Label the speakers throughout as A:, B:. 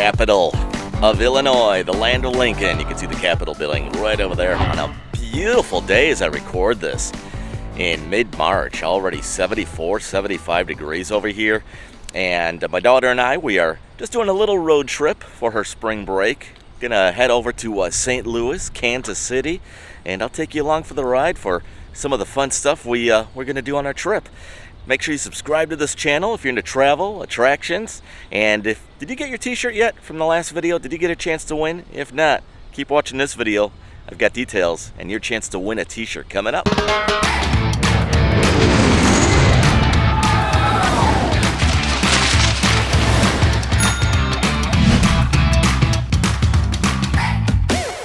A: capital of Illinois, the land of Lincoln. You can see the Capitol building right over there on a beautiful day as I record this in mid-March. Already 74, 75 degrees over here. And my daughter and I, we are just doing a little road trip for her spring break. Gonna head over to St. Louis, Kansas City, and I'll take you along for the ride for some of the fun stuff we're gonna do on our trip. Make sure you subscribe to this channel if you're into travel, attractions, and did you get your t-shirt yet from the last video? Did you get a chance to win? If not, keep watching this video. I've got details and your chance to win a t-shirt coming up.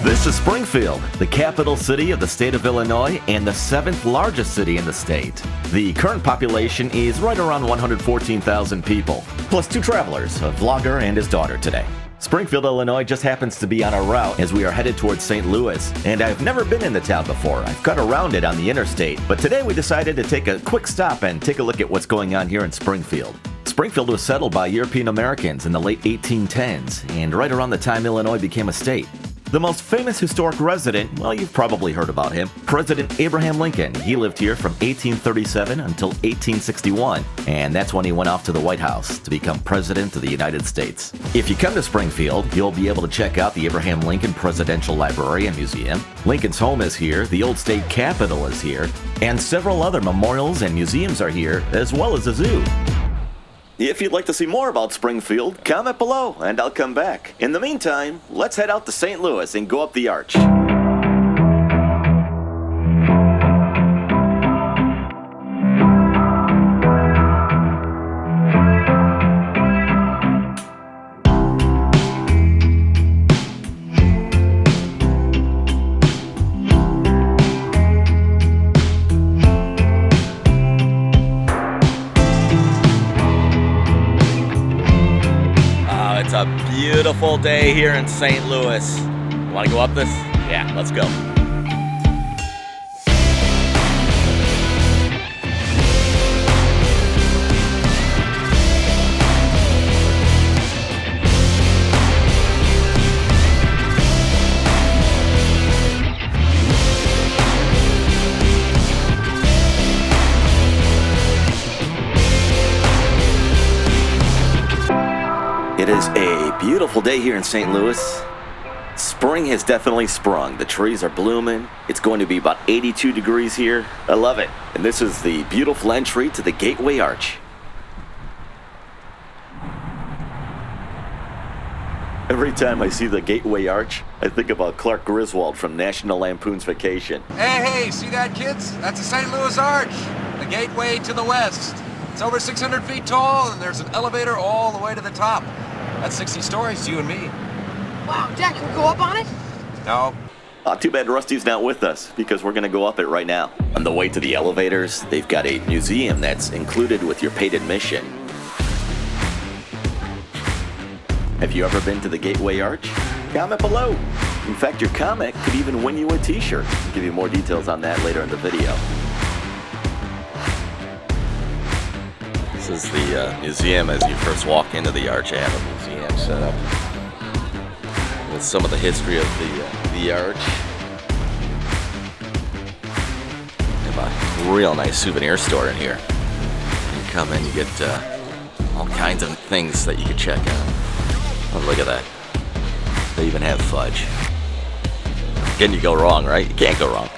A: This is Springfield, the capital city of the state of Illinois and the 7th largest city in the state. The current population is right around 114,000 people, plus 2 travelers, a vlogger and his daughter today. Springfield, Illinois just happens to be on our route as we are headed towards St. Louis, and I've never been in the town before. I've cut around it on the interstate, but today we decided to take a quick stop and take a look at what's going on here in Springfield. Springfield was settled by European Americans in the late 1810s, and right around the time Illinois became a state. The most famous historic resident, well, you've probably heard about him, President Abraham Lincoln. He lived here from 1837 until 1861, and that's when he went off to the White House to become President of the United States. If you come to Springfield, you'll be able to check out the Abraham Lincoln Presidential Library and Museum. Lincoln's home is here, the old state capitol is here, and several other memorials and museums are here, as well as a zoo. If you'd like to see more about Springfield, comment below and I'll come back. In the meantime, let's head out to St. Louis and go up the arch. It's a beautiful day here in St. Louis. You want to go up this? Yeah, let's go. It is a beautiful day here in St. Louis. Spring has definitely sprung. The trees are blooming. It's going to be about 82 degrees here. I love it. And this is the beautiful entry to the Gateway Arch. Every time I see the Gateway Arch, I think about Clark Griswold from National Lampoon's Vacation.
B: Hey, see that, kids? That's the St. Louis Arch, the gateway to the west. It's over 600 feet tall, and there's an elevator all the way to the top. That's 60 stories, you and me.
C: Wow, Dad, can we go up on it?
B: No.
A: Too bad Rusty's not with us, because we're going to go up it right now. On the way to the elevators, they've got a museum that's included with your paid admission. Have you ever been to the Gateway Arch? Comment below. In fact, your comment could even win you a t-shirt. I'll give you more details on that later in the video. This is the museum as you first walk into the arch. I have a museum set up with some of the history of the arch. They have a real nice souvenir store in here. You come in, you get all kinds of things that you can check out. Oh, look at that. They even have fudge. Can you go wrong, right? You can't go wrong.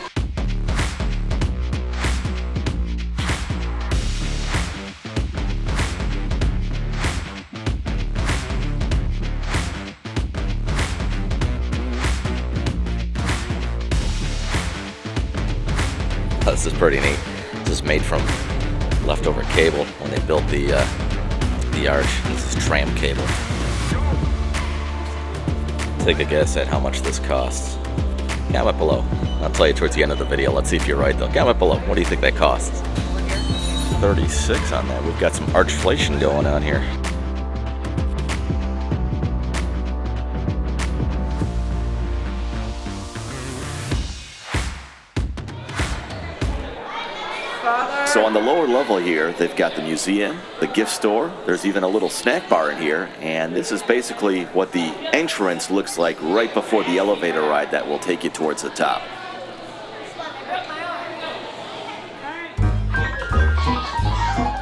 A: This is pretty neat. This is made from leftover cable when they built the arch. This is tram cable. Take a guess at how much this costs. Comment below. I'll tell you towards the end of the video. Let's see if you're right though. Comment below. What do you think that costs? 36 on that. We've got some archflation going on here. So on the lower level here, they've got the museum, the gift store, there's even a little snack bar in here, and this is basically what the entrance looks like right before the elevator ride that will take you towards the top.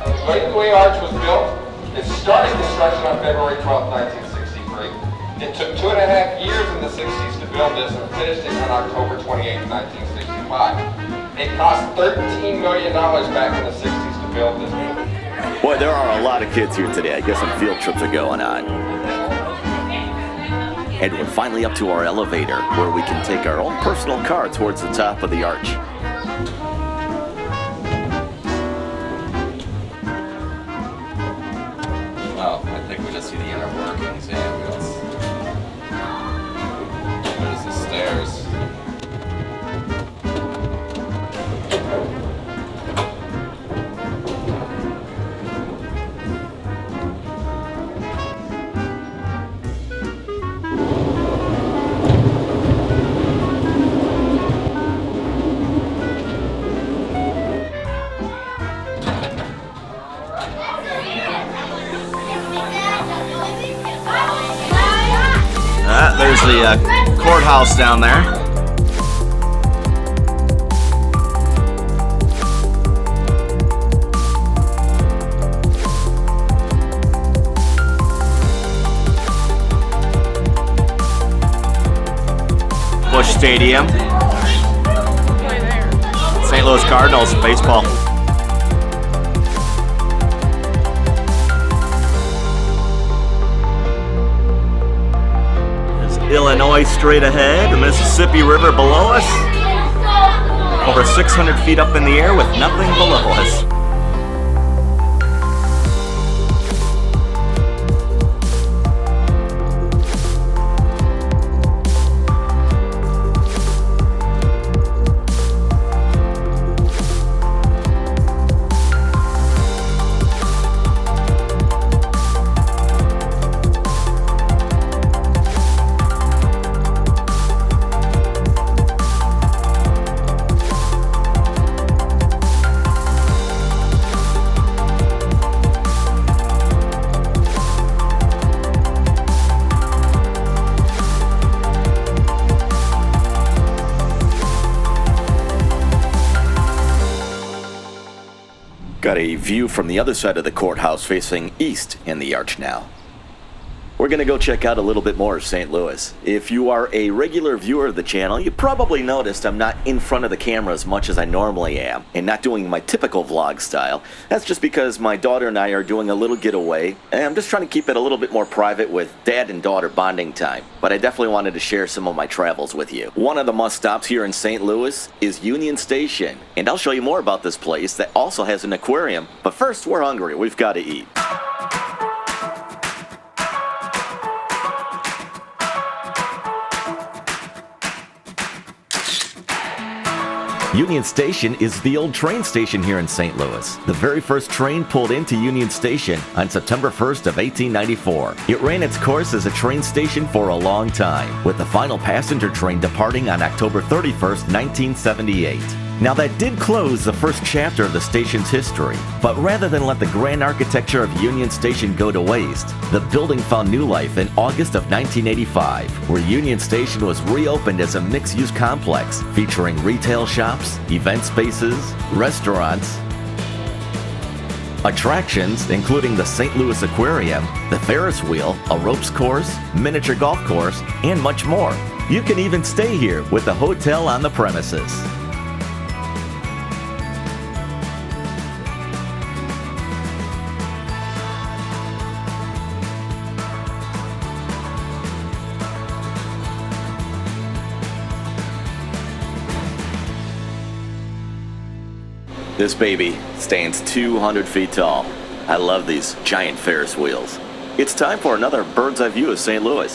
D: The Gateway Arch was built. It started construction on February 12, 1963. It took 2.5 years in the 60s to build this and finished it on October 28, 1965. It cost $13 million back in the 60s to build this building.
A: Boy, there are a lot of kids here today. I guess some field trips are going on. And we're finally up to our elevator, where we can take our own personal car towards the top of the arch.
B: Well, I think we just see the inner workings. Yeah, there's the stairs.
E: There's the courthouse down there. Busch Stadium. St. Louis Cardinals baseball. Illinois straight ahead, the Mississippi River below us, over 600 feet up in the air with nothing below us.
A: Got a view from the other side of the courthouse facing east in the arch now. We're going to go check out a little bit more of St. Louis. If you are a regular viewer of the channel, you probably noticed I'm not in front of the camera as much as I normally am, and not doing my typical vlog style. That's just because my daughter and I are doing a little getaway, and I'm just trying to keep it a little bit more private with dad and daughter bonding time. But I definitely wanted to share some of my travels with you. One of the must-stops here in St. Louis is Union Station, and I'll show you more about this place that also has an aquarium. But first, we're hungry. We've got to eat. Union Station is the old train station here in St. Louis. The very first train pulled into Union Station on September 1st of 1894. It ran its course as a train station for a long time, with the final passenger train departing on October 31st, 1978. Now that did close the first chapter of the station's history, but rather than let the grand architecture of Union Station go to waste, the building found new life in August of 1985, where Union Station was reopened as a mixed-use complex featuring retail shops, event spaces, restaurants, attractions including the St. Louis Aquarium, the Ferris wheel, a ropes course, miniature golf course, and much more. You can even stay here with a hotel on the premises. This baby stands 200 feet tall. I love these giant Ferris wheels. It's time for another bird's eye view of St. Louis.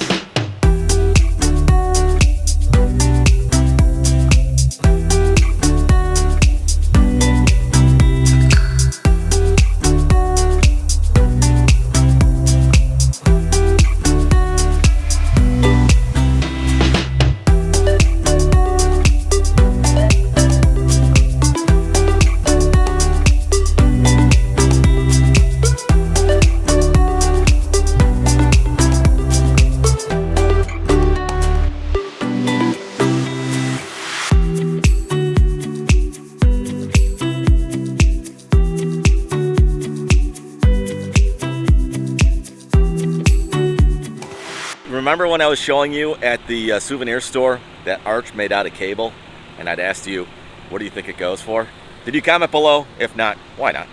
E: Remember when I was showing you at the souvenir store that arch made out of cable? And I'd asked you, what do you think it goes for? Did you comment below? If not, why not?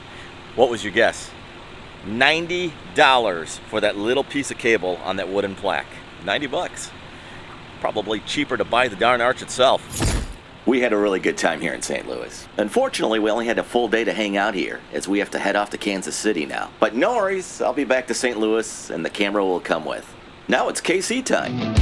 E: What was your guess? $90 for that little piece of cable on that wooden plaque. 90 bucks. Probably cheaper to buy the darn arch itself.
A: We had a really good time here in St. Louis. Unfortunately, we only had a full day to hang out here, as we have to head off to Kansas City now. But no worries, I'll be back to St. Louis, and the camera will come with. Now it's KC time.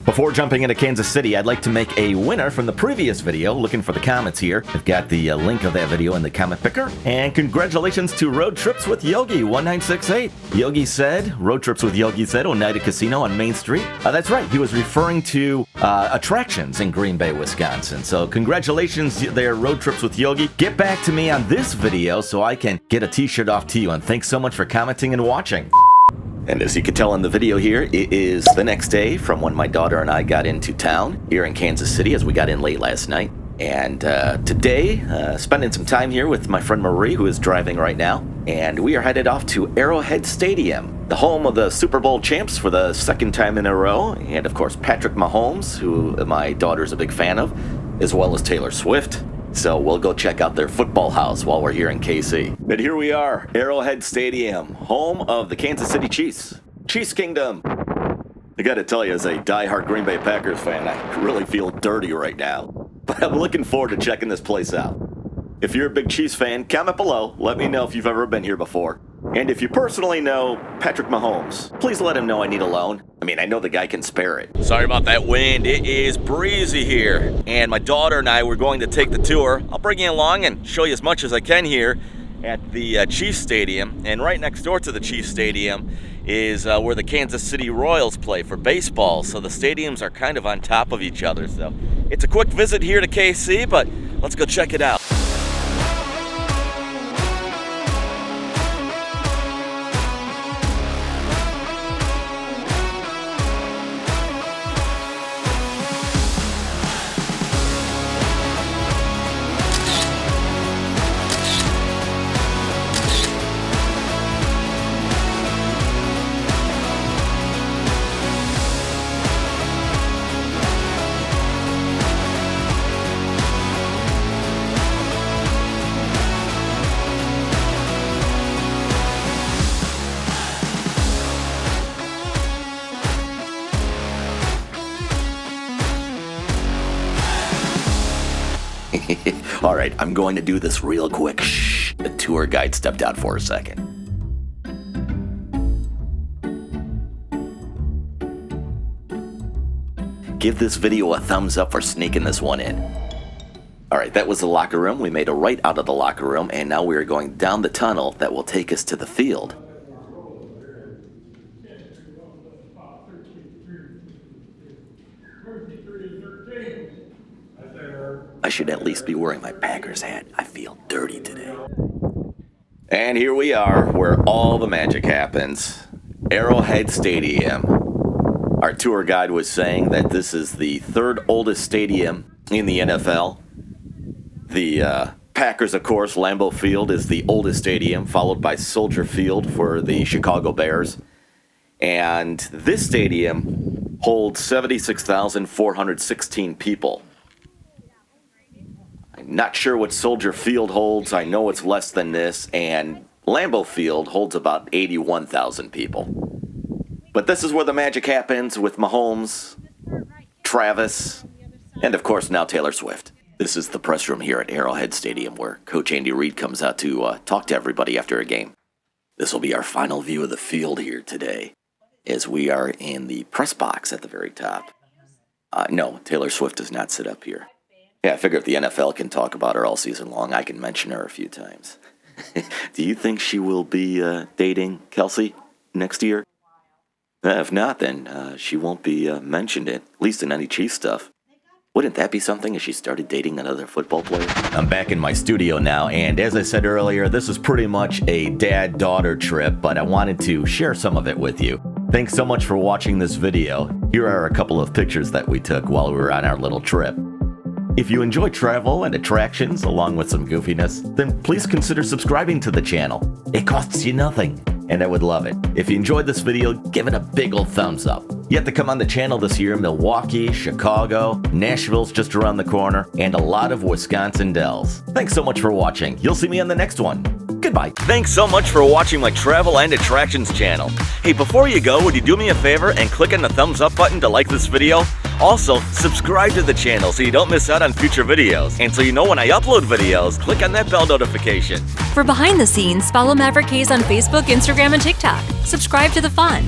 A: Before jumping into Kansas City, I'd like to make a winner from the previous video. Looking for the comments here. I've got the link of that video in the comment picker. And congratulations to Road Trips with Yogi 1968. Yogi said, Road Trips with Yogi said, Oneida Casino on Main Street. That's right, he was referring to attractions in Green Bay, Wisconsin. So congratulations there, Road Trips with Yogi. Get back to me on this video so I can get a t-shirt off to you. And thanks so much for commenting and watching. And as you can tell in the video here, it is the next day from when my daughter and I got into town here in Kansas City, as we got in late last night. And today, spending some time here with my friend Marie, who is driving right now. And we are headed off to Arrowhead Stadium, the home of the Super Bowl champs for the second time in a row. And of course, Patrick Mahomes, who my daughter's a big fan of, as well as Taylor Swift. So we'll go check out their football house while we're here in KC. But here we are, Arrowhead Stadium, home of the Kansas City Chiefs. Chiefs Kingdom. I gotta tell you, as a diehard Green Bay Packers fan, I really feel dirty right now. But I'm looking forward to checking this place out. If you're a big Chiefs fan, comment below. Let me know if you've ever been here before. And if you personally know Patrick Mahomes, please let him know I need a loan. I mean, I know the guy can spare it.
E: Sorry about that wind. It is breezy here. And my daughter and I were going to take the tour. I'll bring you along and show you as much as I can here at the Chiefs Stadium. And right next door to the Chiefs Stadium is where the Kansas City Royals play for baseball. So the stadiums are kind of on top of each other. So it's a quick visit here to KC, but let's go check it out.
A: All right, I'm going to do this real quick. Shh. The tour guide stepped out for a second. Give this video a thumbs up for sneaking this one in. All right, that was the locker room. We made a right out of the locker room, and now we are going down the tunnel that will take us to the field. I should at least be wearing my Packers hat. I feel dirty today. And here we are, where all the magic happens. Arrowhead Stadium. Our tour guide was saying that this is the third oldest stadium in the NFL. The Packers, of course, Lambeau Field is the oldest stadium, followed by Soldier Field for the Chicago Bears. And this stadium holds 76,416 people. Not sure what Soldier Field holds. I know it's less than this. And Lambeau Field holds about 81,000 people. But this is where the magic happens with Mahomes, Travis, and of course now Taylor Swift. This is the press room here at Arrowhead Stadium where Coach Andy Reid comes out to talk to everybody after a game. This will be our final view of the field here today as we are in the press box at the very top. No, Taylor Swift does not sit up here. Yeah, I figure if the NFL can talk about her all season long, I can mention her a few times. Do you think she will be dating Kelsey next year? If not, then she won't be mentioned, at least in any Chiefs stuff. Wouldn't that be something if she started dating another football player? I'm back in my studio now, and as I said earlier, this is pretty much a dad-daughter trip, but I wanted to share some of it with you. Thanks so much for watching this video. Here are a couple of pictures that we took while we were on our little trip. If you enjoy travel and attractions along with some goofiness, then please consider subscribing to the channel. It costs you nothing, and I would love it. If you enjoyed this video, give it a big old thumbs up. Yet to come on the channel this year, Milwaukee, Chicago, Nashville's just around the corner, and a lot of Wisconsin dells. Thanks so much for watching. You'll see me on the next one. Goodbye.
E: Thanks so much for watching my travel and attractions channel. Hey, before you go, would you do me a favor and click on the thumbs up button to like this video? Also, subscribe to the channel so you don't miss out on future videos. And so you know when I upload videos, click on that bell notification.
F: For behind the scenes, follow Maverick Hayes on Facebook, Instagram, and TikTok. Subscribe to the fun.